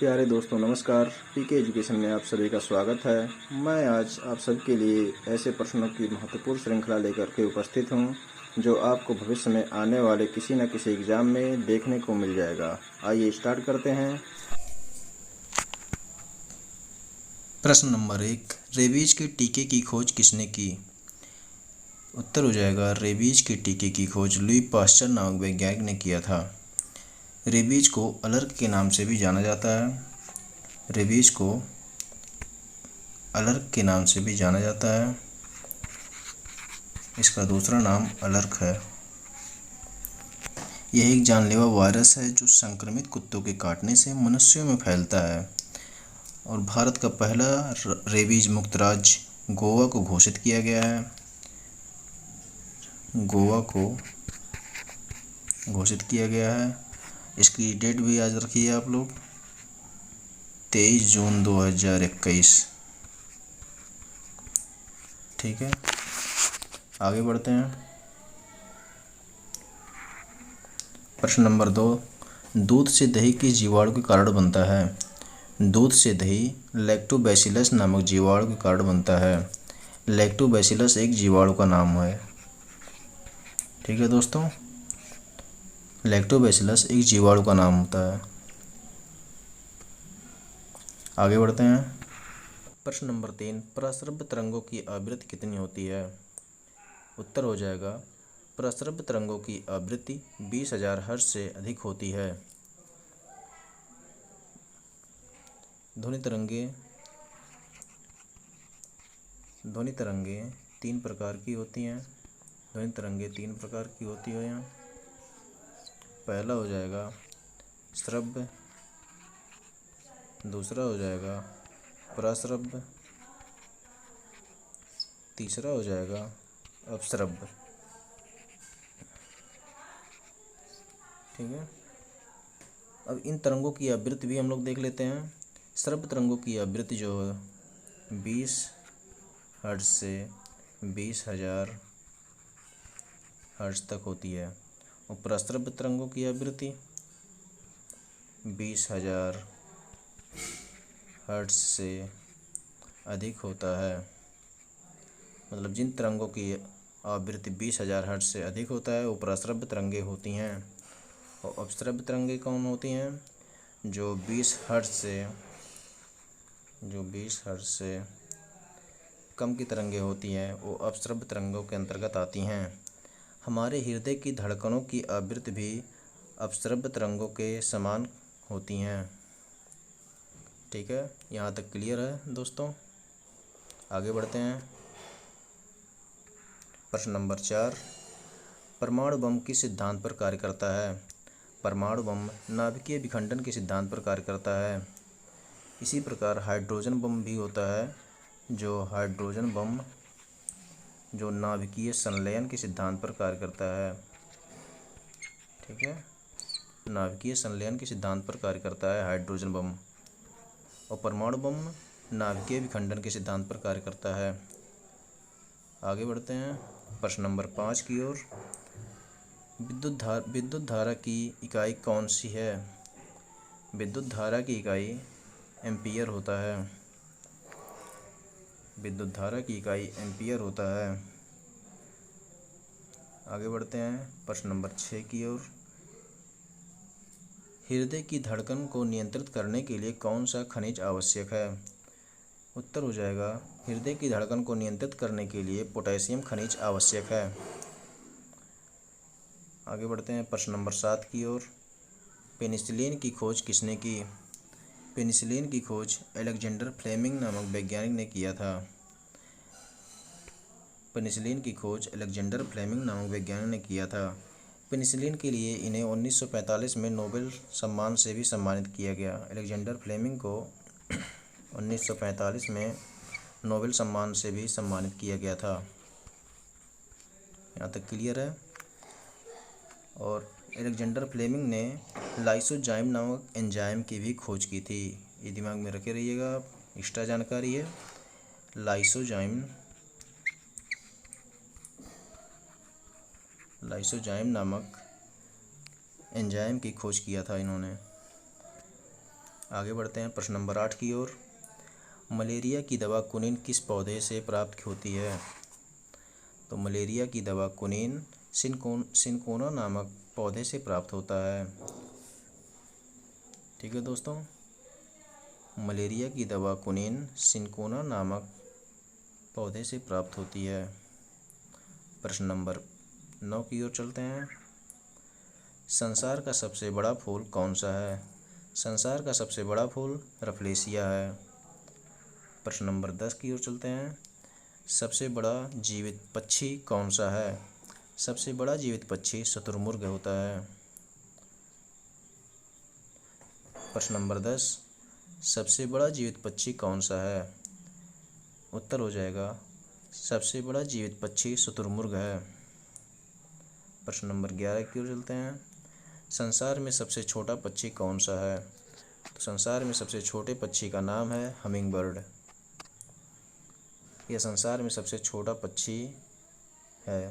प्यारे दोस्तों नमस्कार। पीके एजुकेशन में आप सभी का स्वागत है। मैं आज आप सबके लिए ऐसे प्रश्नों की महत्वपूर्ण श्रृंखला लेकर के उपस्थित हूं जो आपको भविष्य में आने वाले किसी न किसी एग्जाम में देखने को मिल जाएगा। आइए स्टार्ट करते हैं। प्रश्न नंबर 1, रेबीज के टीके की खोज किसने की? उत्तर हो जाएगा रेबीज के टीके की खोज लुई पास्चर नामक वैज्ञानिक ने किया था। रेबीज को अलर्क के नाम से भी जाना जाता है। रेबीज को अलर्क के नाम से भी जाना जाता है। इसका दूसरा नाम अलर्क है। यह एक जानलेवा वायरस है जो संक्रमित कुत्तों के काटने से मनुष्यों में फैलता है और भारत का पहला रेबीज मुक्त राज्य गोवा को घोषित किया गया है। गोवा को घोषित किया गया है। इसकी डेट भी याद रखिए आप लोग, 23 जून 2021। ठीक है, आगे बढ़ते हैं। प्रश्न नंबर 2, दूध से दही किस जीवाणु के कारण बनता है? दूध से दही लैक्टोबैसिलस नामक जीवाणु के कारण बनता है। लैक्टोबैसिलस एक जीवाणु का नाम है। ठीक है दोस्तों, लैक्टोबैसिलस एक जीवाणु का नाम होता है। आगे बढ़ते हैं। प्रश्न नंबर 3, प्रस्रव्य तरंगों की आवृत्ति कितनी होती है? उत्तर हो जाएगा प्रस्रव्य तरंगों की आवृत्ति 20,000 हर्ट्ज से अधिक होती है। ध्वनि तरंगे तीन प्रकार की होती हैं। ध्वनि तरंगे तीन प्रकार की होती हैं। पहला हो जाएगा श्रव्य, दूसरा हो जाएगा प्रस्रव्य, तीसरा हो जाएगा अपश्रव्य। ठीक है, अब इन तरंगों की आवृत्ति भी हम लोग देख लेते हैं। श्रव्य तरंगों की आवृत्ति जो है 20 हर्ट्ज से 20,000 हर्ट्ज तक होती है और प्रस्रव्य तरंगों की आवृत्ति 20,000 हर्ट्ज से अधिक होता है। मतलब जिन तरंगों की आवृत्ति 20,000 हर्ट्ज से अधिक होता है वो प्रस्रव्य तरंगे होती हैं और अपश्रव्य तरंगे कौन होती हैं? जो 20 हर्ट्ज से कम की तरंगे होती हैं वो अपश्रव्य तरंगों के अंतर्गत आती हैं। हमारे हृदय की धड़कनों की आवृत्ति भी अपश्रव्य तरंगों के समान होती हैं। ठीक है, यहाँ तक क्लियर है दोस्तों। आगे बढ़ते हैं। प्रश्न नंबर 4, परमाणु बम किस सिद्धांत पर कार्य करता है? परमाणु बम नाभिकीय विखंडन के सिद्धांत पर कार्य करता है। इसी प्रकार हाइड्रोजन बम भी होता है, जो नाभिकीय संलयन के सिद्धांत पर कार्य करता है। ठीक है, नाभिकीय संलयन के सिद्धांत पर कार्य करता है हाइड्रोजन बम, और परमाणु बम नाभिकीय विखंडन के सिद्धांत पर कार्य करता है। आगे बढ़ते हैं प्रश्न नंबर 5 की ओर। विद्युत धारा की इकाई कौन सी है? विद्युत धारा की इकाई एम्पीयर होता है। विद्युत धारा की इकाई एम्पीयर होता है। आगे बढ़ते हैं प्रश्न नंबर 6 की ओर। हृदय की धड़कन को नियंत्रित करने के लिए कौन सा खनिज आवश्यक है? उत्तर हो जाएगा हृदय की धड़कन को नियंत्रित करने के लिए पोटेशियम खनिज आवश्यक है। आगे बढ़ते हैं प्रश्न नंबर 7 की ओर। पेनिसिलिन की खोज किसने की? पेनिसिलिन की खोज अलेक्जेंडर फ्लेमिंग नामक वैज्ञानिक ने किया था। पेनिसिलिन की खोज अलेक्जेंडर फ्लेमिंग नामक वैज्ञानिक ने किया था। पेनिसिलिन के लिए इन्हें 1945 में नोबेल सम्मान से भी सम्मानित किया गया। अलेक्जेंडर फ्लेमिंग को 1945 में नोबेल सम्मान से भी सम्मानित किया गया था। यहाँ तक क्लियर है। और अलेक्जेंडर फ्लेमिंग ने लाइसोजाइम नामक एंजाइम की भी खोज की थी। ये दिमाग में रखे रहिएगा, आप एक्स्ट्रा जानकारी है। लाइसोजाइम नामक एंजाइम की खोज किया था इन्होंने। आगे बढ़ते हैं प्रश्न नंबर 8 की ओर। मलेरिया की दवा कुनिन किस पौधे से प्राप्त होती है? तो मलेरिया की दवा कुनिन सिनकोना नामक पौधे से प्राप्त होता है। ठीक है दोस्तों, मलेरिया की दवा कुनिन सिनकोना नामक पौधे से प्राप्त होती है। प्रश्न नंबर 9 की ओर चलते हैं। संसार का सबसे बड़ा फूल कौन सा है? संसार का सबसे बड़ा फूल रफलेसिया है। प्रश्न नंबर 10 की ओर चलते हैं। सबसे बड़ा जीवित पक्षी कौन सा है? सबसे बड़ा जीवित पक्षी शुतुरमुर्ग होता है। प्रश्न नंबर 10, सबसे बड़ा जीवित पक्षी कौन सा है? उत्तर हो जाएगा सबसे बड़ा जीवित पक्षी शुतुरमुर्ग है। प्रश्न नंबर 11 की ओर चलते हैं। संसार में सबसे छोटा पक्षी कौन सा है? तो संसार में सबसे छोटे पक्षी का नाम है हमिंग बर्ड। यह संसार में सबसे छोटा पक्षी है।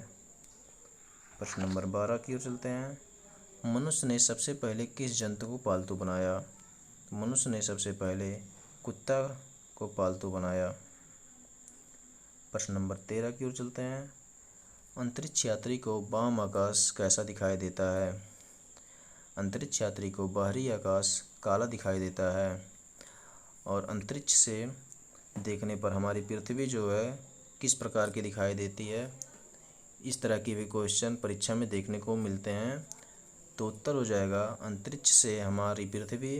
प्रश्न नंबर 12 की ओर चलते हैं। मनुष्य ने सबसे पहले किस जंतु को पालतू बनाया? मनुष्य ने सबसे पहले कुत्ता को पालतू बनाया। प्रश्न नंबर 13 की ओर चलते हैं। अंतरिक्ष यात्री को वाम आकाश कैसा दिखाई देता है? अंतरिक्ष यात्री को बाहरी आकाश काला दिखाई देता है और अंतरिक्ष से देखने पर हमारी पृथ्वी जो है किस प्रकार की दिखाई देती है, इस तरह के भी क्वेश्चन परीक्षा में देखने को मिलते हैं। तो उत्तर हो जाएगा अंतरिक्ष से हमारी पृथ्वी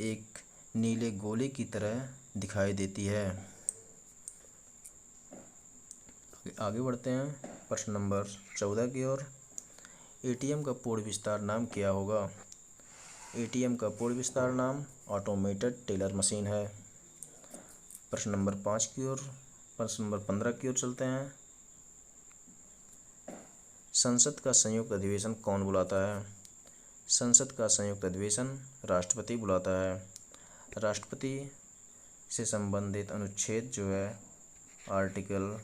एक नीले गोले की तरह दिखाई देती है। आगे बढ़ते हैं प्रश्न नंबर 14 की ओर। एटीएम का पूर्ण विस्तार नाम क्या होगा? एटीएम का पूर्ण विस्तार नाम ऑटोमेटेड टेलर मशीन है। प्रश्न नंबर 5 की ओर, प्रश्न नंबर 15 की ओर चलते हैं। संसद का संयुक्त अधिवेशन कौन बुलाता है? संसद का संयुक्त अधिवेशन राष्ट्रपति बुलाता है। राष्ट्रपति से संबंधित अनुच्छेद जो है आर्टिकल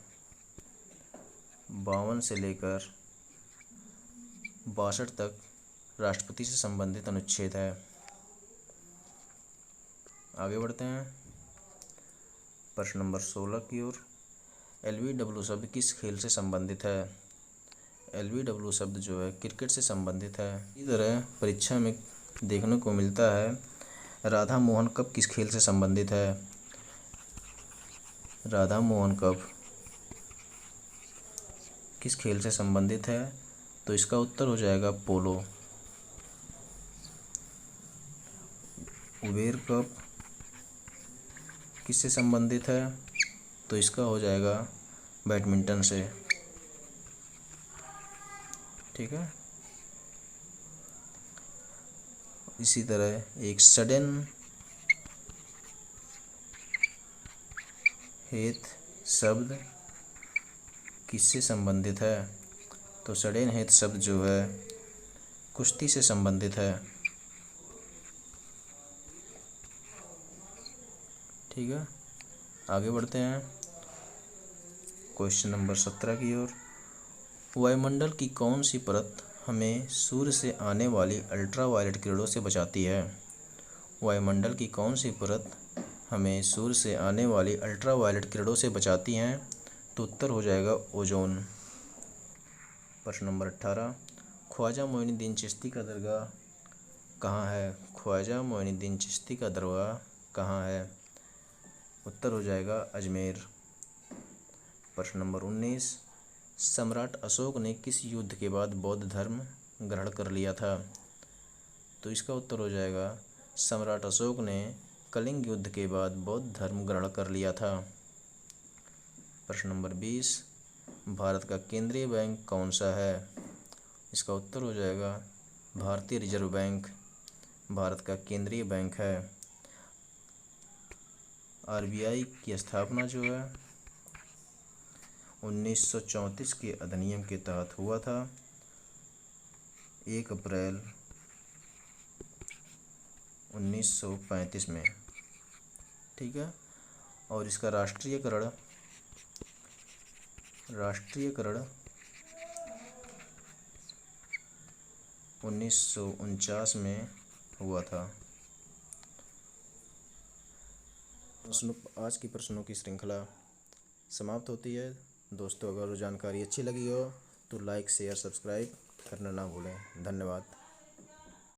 52 से लेकर 62 तक राष्ट्रपति से संबंधित अनुच्छेद है। आगे बढ़ते हैं प्रश्न नंबर 16 की ओर। LBW शब्द किस खेल से संबंधित है? LBW शब्द जो है क्रिकेट से संबंधित है। इसी तरह परीक्षा में देखने को मिलता है राधा मोहन कप किस खेल से संबंधित है? राधा मोहन कप किस खेल से संबंधित है? तो इसका उत्तर हो जाएगा पोलो। उबेर कप किससे संबंधित है? तो इसका हो जाएगा बैडमिंटन से। ठीक है, इसी तरह एक सडन हेत शब्द किससे संबंधित है? तो सडन हेत शब्द जो है कुश्ती से संबंधित है। ठीक है, आगे बढ़ते हैं क्वेश्चन नंबर 17 की ओर। वायुमंडल की कौन सी परत हमें सूर्य से आने वाली अल्ट्रावायलेट किरणों से बचाती है? वायुमंडल की कौन सी परत हमें सूर्य से आने वाली अल्ट्रावायलेट किरणों से बचाती हैं? तो उत्तर हो जाएगा ओजोन। प्रश्न नंबर 18। ख्वाजा मोइनुद्दीन चिश्ती का दरगाह कहाँ है? ख्वाजा मोइनुद्दीन चिश्ती का दरगाह कहाँ है? उत्तर हो जाएगा अजमेर। प्रश्न नंबर 19। सम्राट अशोक ने किस युद्ध के बाद बौद्ध धर्म ग्रहण कर लिया था? तो इसका उत्तर हो जाएगा सम्राट अशोक ने कलिंग युद्ध के बाद बौद्ध धर्म ग्रहण कर लिया था। प्रश्न नंबर 20। भारत का केंद्रीय बैंक कौन सा है? इसका उत्तर हो जाएगा भारतीय रिजर्व बैंक भारत का केंद्रीय बैंक है। RBI की स्थापना जो है 1934 के अधिनियम के तहत हुआ था 1 अप्रैल 1935 में। ठीक है, और इसका राष्ट्रीयकरण 1949 में हुआ था। आज की प्रश्नों की श्रृंखला समाप्त होती है। दोस्तों, अगर वो जानकारी अच्छी लगी हो तो लाइक शेयर सब्सक्राइब करना ना भूलें। धन्यवाद।